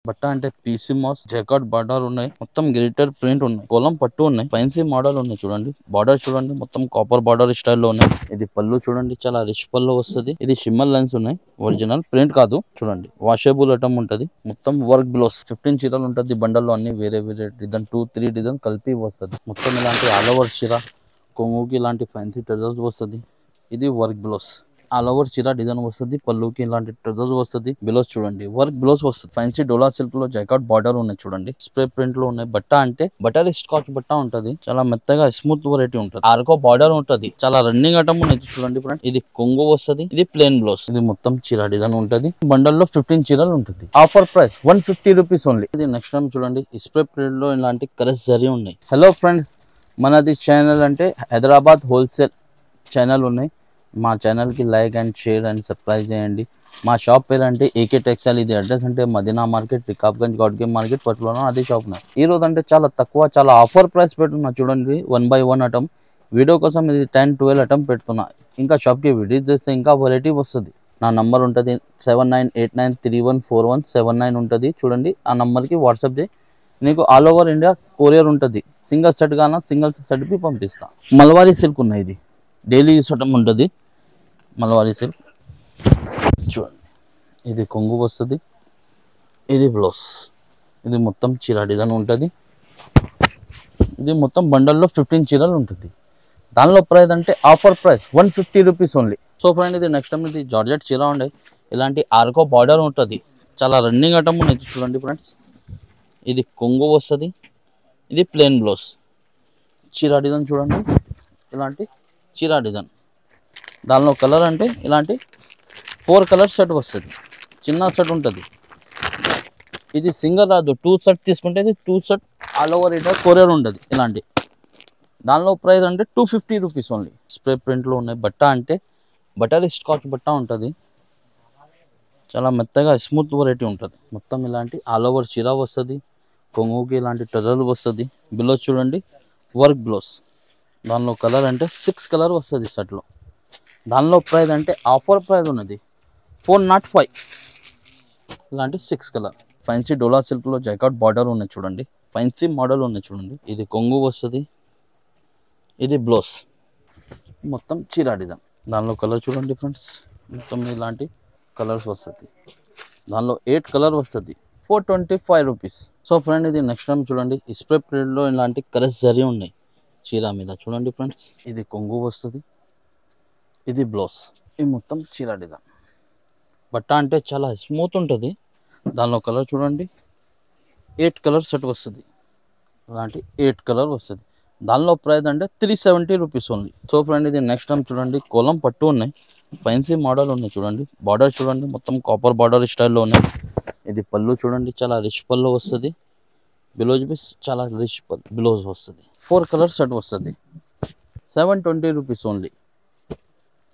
బట్ట అంటే PC mass జకాట్ border ఉన్నాయి, మొత్తం గ్లిటర్ ప్రింట్ ఉన్నాయి, కోలం పట్టు ఉన్నాయి, ఫ్యాన్సీ మోడల్ ఉన్నాయి చూడండి. బార్డర్ చూడండి మొత్తం కాపర్ బార్డర్ స్టైల్లో ఉన్నాయి. ఇది పళ్ళు చూడండి చాలా రిచ్ పళ్ళు వస్తుంది. ఇది షిమ్మర్ లైన్స్ ఉన్నాయి, ఒరిజినల్ ప్రింట్ కాదు చూడండి. వాషబుల్ ఐటమ్ ఉంటది, మొత్తం వర్క్ బ్లౌజ్ 15 చీరలు ఉంటది. బండల్లో అన్ని వేరే వేరే డిజైన్ 2-3 డిజైన్ కలిపి వస్తుంది. మొత్తం ఇలాంటి ఆల్ ఓవర్ చీర కొంగుకి ఇలాంటి ఫ్యాన్సీ టజల్స్ వస్తుంది. ఇది వర్క్ బ్లౌజ్ ఆల్ ఓవర్ చీర డిజైన్ వస్తుంది. పళ్ళుకి ఇలాంటి టజల్స్ వస్తుంది. బ్లౌజ్ చూడండి వర్క్ బ్లౌజ్ వస్తుంది. ఫ్యాన్సీ డోలా సిల్క్ లో జైకాట్ బార్డర్ ఉన్నాయి చూడండి. స్ప్రే ప్రింట్ లో ఉన్నాయి. బట్ట అంటే బటర్ స్కాచ్ బట్ట ఉంటది, చాలా మెత్తగా స్మూత్ వెరైటీ ఉంటుంది. ఆర్కో బార్డర్ ఉంటది, చాలా రన్నింగ్ ఐటమ్ ఉన్నాయి చూడండి ఫ్రెండ్. ఇది కొంగు వస్తుంది. ఇది ప్లేన్ బ్లౌజ్. ఇది మొత్తం చీర డిజైన్ ఉంటది. బండల్లో 15 చీరలు ఉంటుంది. Offer price 150 rupees only. ఇది నెక్స్ట్ టైం చూడండి. స్ప్రే ప్రింట్ లో ఇలాంటి కలర్స్ జరి ఉన్నాయి. హలో ఫ్రెండ్, మనది ఛానల్ అంటే హైదరాబాద్ హోల్సేల్ ఛానల్ ఉన్నాయి. మా ఛానల్కి like and share and subscribe చేయండి. మా షాప్ పేరు అంటే ఏకే టెక్స్టైల్. ఇది అడ్రస్ అంటే మదీనా మార్కెట్, రికాబ్గంజ్, గాడ్గే మార్కెట్, పట్టులోనో అదే షాప్ నా. ఈ రోజు అంటే చాలా తక్కువ, చాలా ఆఫర్ ప్రైస్ పెడుతున్నా చూడండి. 1/1 ఐటమ్ వీడియో కోసం ఇది 10-12 ఐటమ్ పెడుతున్నా. ఇంకా షాప్కి విజిట్ చేస్తే ఇంకా వెరైటీ వస్తుంది. నా నంబర్ ఉంటుంది 7989314179 ఉంటుంది చూడండి. ఆ నంబర్కి వాట్సాప్ చేయి, నీకు ఆల్ ఓవర్ ఇండియా కొరియర్ ఉంటుంది. సింగిల్ సెట్ గానా సింగిల్ సెట్ బి పంపిస్తా. మల్వారీ సిల్క్ ఉన్నాయి, ఇది డైలీ యూస్ ఐటమ్ ఉంటుంది. మల్వారీ సిల్క్ చూడండి. ఇది కొంగు వస్తుంది. ఇది బ్లౌజ్. ఇది మొత్తం చీర డిజైన్ ఉంటుంది. ఇది మొత్తం బండల్లో 15 చీరలు ఉంటుంది. దానిలో ప్రైస్ అంటే offer price 150 rupees only. So friend, ఇది నెక్స్ట్ టైం ఇది జార్జెట్ చీర ఉండే, ఇలాంటి ఆర్కో బార్డర్ ఉంటుంది. చాలా రన్నింగ్ ఐటమ్ ఉన్నాయి చూడండి ఫ్రెండ్స్. ఇది కొంగు వస్తుంది. ఇది ప్లెయిన్ బ్లౌజ్. చీర డిజైన్ చూడండి, ఇలాంటి చీర డిజైన్. దానిలో కలర్ అంటే ఇలాంటి 4 కలర్ సెట్ వస్తుంది. చిన్న సెట్ ఉంటుంది. ఇది సింగల్ రాదు, 2 సెట్ తీసుకుంటే ఇది 2 set all over India courier ఉంటుంది. ఇలాంటి దానిలో ప్రైస్ అంటే 250 రూపీస్ ఓన్లీ. స్ప్రే ప్రింట్లో ఉన్నాయి. బట్ట అంటే బటర్ స్కాచ్ బట్ట ఉంటుంది, చాలా మెత్తగా స్మూత్ వెరైటీ ఉంటుంది. మొత్తం ఇలాంటి ఆల్ ఓవర్ చీర వస్తుంది. కొంగుకి ఇలాంటి టజల్ వస్తుంది. బ్లౌజ్ చూడండి వర్క్ బ్లౌజ్. దానిలో కలర్ అంటే 6 కలర్ వస్తుంది సెట్లో. దానిలో ప్రైస్ అంటే ఆఫర్ ప్రైస్ ఉన్నది 405. ఇలాంటి 6 కలర్ ఫ్యాన్సీ డోలా సిల్క్లో జైకాట్ బార్డర్ ఉన్నాయి చూడండి. ఫ్యాన్సీ మోడల్ ఉన్నాయి చూడండి. ఇది కొంగు వస్తుంది. ఇది బ్లౌజ్. మొత్తం చీర డిజైన్. దానిలో కలర్ చూడండి ఫ్రెండ్స్, మొత్తం ఇలాంటి కలర్స్ వస్తుంది. దానిలో 8 కలర్ వస్తుంది. 425 రూపీస్. సో ఫ్రెండ్, ఇది నెక్స్ట్ టైం చూడండి. స్ప్రే ప్రింట్లో ఇలాంటి కలర్స్ జరి ఉన్నాయి చీర మీద చూడండి ఫ్రెండ్స్. ఇది కొంగు వస్తుంది. ఇది బ్లౌజ్. ఇది మొత్తం చీర డిజైన్. బట్ట అంటే చాలా స్మూత్ ఉంటుంది. దానిలో కలర్ చూడండి 8 కలర్ సెట్ వస్తుంది. అలాంటి 8 కలర్ వస్తుంది. దానిలో ప్రైస్ అంటే 370 రూపీస్ ఓన్లీ. సో ఫ్రెండ్, ఇది నెక్స్ట్ టైం చూడండి. కోలం పట్టు ఉన్నాయి, ఫ్యాన్సీ మోడల్ ఉన్నాయి చూడండి. బార్డర్ చూడండి మొత్తం కాపర్ బార్డర్ స్టైల్లో ఉన్నాయి. ఇది పళ్ళు చూడండి, చాలా రిచ్ పళ్ళు వస్తుంది. బ్లౌజ్ పీస్ చాలా రిచ్ బ్లౌజ్ వస్తుంది. 4 కలర్ సెట్ వస్తుంది. 720 రూపీస్ ఓన్లీ.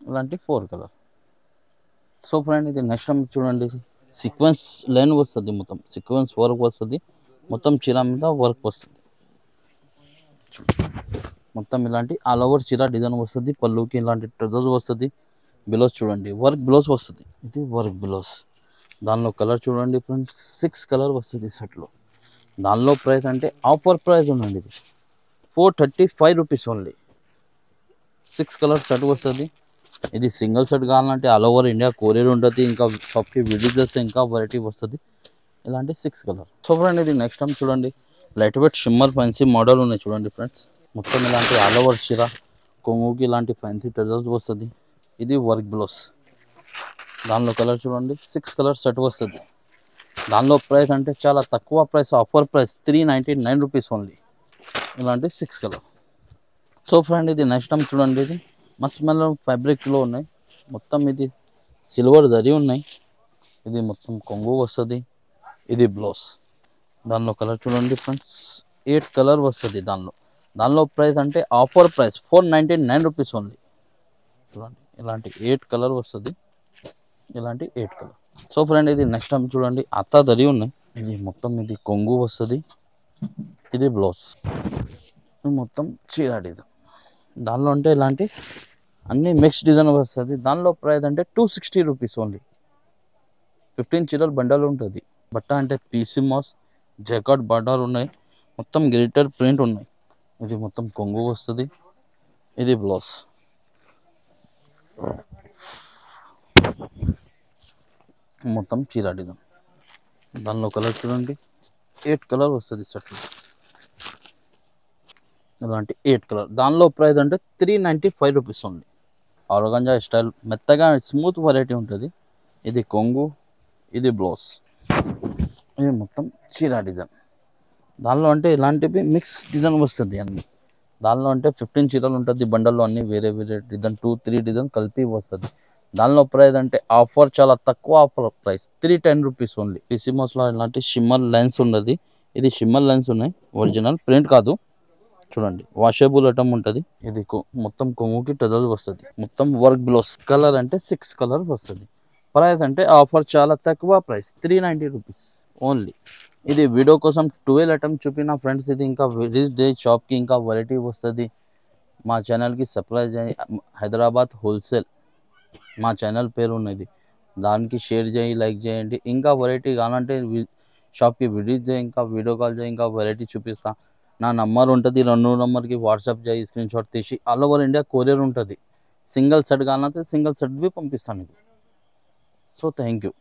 ఇలాంటి 4 కలర్. సో ఫ్రెండ్, ఇది నెక్స్ట్ టైం చూడండి. సీక్వెన్స్ లైన్ వస్తుంది, మొత్తం సీక్వెన్స్ వర్క్ వస్తుంది. మొత్తం చీర మీద వర్క్ వస్తుంది. మొత్తం ఇలాంటి ఆల్ ఓవర్ చీర డిజైన్ వస్తుంది. పళ్ళుకి ఇలాంటి టజల్స్ వస్తుంది. బ్లౌజ్ చూడండి వర్క్ బ్లౌజ్ వస్తుంది. ఇది వర్క్ బ్లౌజ్. దానిలో కలర్ చూడండి ఫ్రెండ్స్ 6 కలర్ వస్తుంది సెట్లో. దానిలో ప్రైస్ అంటే ఆఫర్ ప్రైస్ ఉందండి. ఇది 435 రూపీస్ ఓన్లీ. 6 కలర్ సెట్ వస్తుంది. ఇది సింగిల్ సెట్ కావాలంటే ఆల్ ఓవర్ ఇండియా కొరియర్ ఉంటుంది. ఇంకా షాప్కి విజిట్ చేస్తే ఇంకా వెరైటీ వస్తుంది. ఇలాంటి 6 కలర్. సో ఫ్రెండ్, ఇది నెక్స్ట్ టైం చూడండి. Light weight shimmer fancy model ఉన్నాయి చూడండి ఫ్రెండ్స్. మొత్తం ఇలాంటి ఆల్ ఓవర్ చీర కొంగుకి ఇలాంటి ఫ్యాన్సీ టజల్స్ వస్తుంది. ఇది వర్క్ బ్లౌజ్. దానిలో కలర్ చూడండి 6 కలర్ సెట్ వస్తుంది. దానిలో ప్రైస్ అంటే చాలా తక్కువ price, offer price 399 rupees only. ఇలాంటి 6 కలర్. సో ఫ్రెండ్, ఇది నెక్స్ట్ టైం చూడండి. ఇది మస్మెల్లో ఫ్యాబ్రిక్లో ఉన్నాయి. మొత్తం ఇది సిల్వర్ జరీ ఉన్నాయి. ఇది మొత్తం కొంగు వస్తుంది. ఇది బ్లౌజ్. దానిలో కలర్ చూడండి ఫ్రెండ్స్ 8 కలర్ వస్తుంది. దానిలో ప్రైస్ అంటే ఆఫర్ ప్రైస్ 499 రూపీస్ ఓన్లీ. చూడండి ఇలాంటి 8 కలర్ వస్తుంది. ఇలాంటి 8 కలర్. సో ఫ్రెండ్, ఇది నెక్స్ట్ టైం చూడండి. అత్తా జరీ ఉన్నాయి. ఇది మొత్తం ఇది కొంగు వస్తుంది. ఇది బ్లౌజ్. మొత్తం చీర డిజైన్. దానిలో అంటే ఇలాంటి అన్ని మిక్స్ డిజైన్ వస్తుంది. దానిలో ప్రైస్ అంటే 260 రూపీస్ ఓన్లీ. 15 చీరలు బండల్ ఉంటుంది. బట్ట అంటే పీసీ మాస్ జకాట్ బార్డర్ ఉన్నాయి, మొత్తం గ్లిటర్ ప్రింట్ ఉన్నాయి. ఇది మొత్తం కొంగు వస్తుంది, ఇది బ్లౌజ్. మొత్తం చీర డిజైన్. దానిలో కలర్ చూడండి, 8 కలర్ వస్తుంది షర్ట్లో. ఇలాంటి 8 కలర్. దానిలో ప్రైస్ అంటే 395 రూపీస్ ఓన్లీ. ఆర్గంజా స్టైల్ మెత్తగా స్మూత్ వెరైటీ ఉంటుంది. ఇది కొంగు, ఇది బ్లౌజ్, ఇది మొత్తం చీర డిజైన్. దానిలో అంటే ఇలాంటివి మిక్స్ డిజైన్ వస్తుంది అన్ని. దానిలో అంటే 15 చీరలు ఉంటుంది బండల్లో, అన్ని వేరే వేరే డిజైన్ 2-3 డిజైన్ కలిపి వస్తుంది. దానిలో ప్రైస్ అంటే ఆఫర్ చాలా తక్కువ ఆఫర్ ప్రైస్ 310 రూపీస్ ఓన్లీ. పిసిమోస్లో ఇలాంటి షిమ్మర్ లైన్స్ ఉన్నది. ఇది షిమ్మర్ లైన్స్ ఉన్నాయి, ఒరిజినల్ ప్రింట్ కాదు. చూడండి వాషబుల్ ఐటమ్ ఉంటుంది. ఇది మొత్తం కొంగుకి టజల్ వస్తుంది, మొత్తం వర్క్ బ్లౌజ్. కలర్ అంటే 6 కలర్ వస్తుంది. ప్రైస్ అంటే ఆఫర్ చాలా తక్కువ ప్రైస్ 390 రూపీస్ ఓన్లీ. ఇది వీడియో కోసం 12 ఐటమ్ చూపిన ఫ్రెండ్స్. ఇది ఇంకా విజిట్ డే షాప్కి, ఇంకా వెరైటీ వస్తుంది. మా ఛానల్కి సబ్స్క్రైబ్ చేయండి. హైదరాబాద్ హోల్సేల్ మా ఛానల్ పేరు ఉన్నది, దానికి షేర్ చేయి, లైక్ చేయండి. ఇంకా వెరైటీ కావాలంటే షాప్కి విజిట్ చేయి, ఇంకా వీడియో కాల్ చేయి, ఇంకా వెరైటీ చూపిస్తా. నా నంబర్ ఉంటుంది, 2 నెంబర్కి వాట్సాప్ చేయి, స్క్రీన్ షాట్ తీసి. ఆల్ ఓవర్ ఇండియా కొరియర్ ఉంటుంది. సింగిల్ సెట్ కావాలంటే సింగిల్ సెట్ బి పంపిస్తాను. So thank you.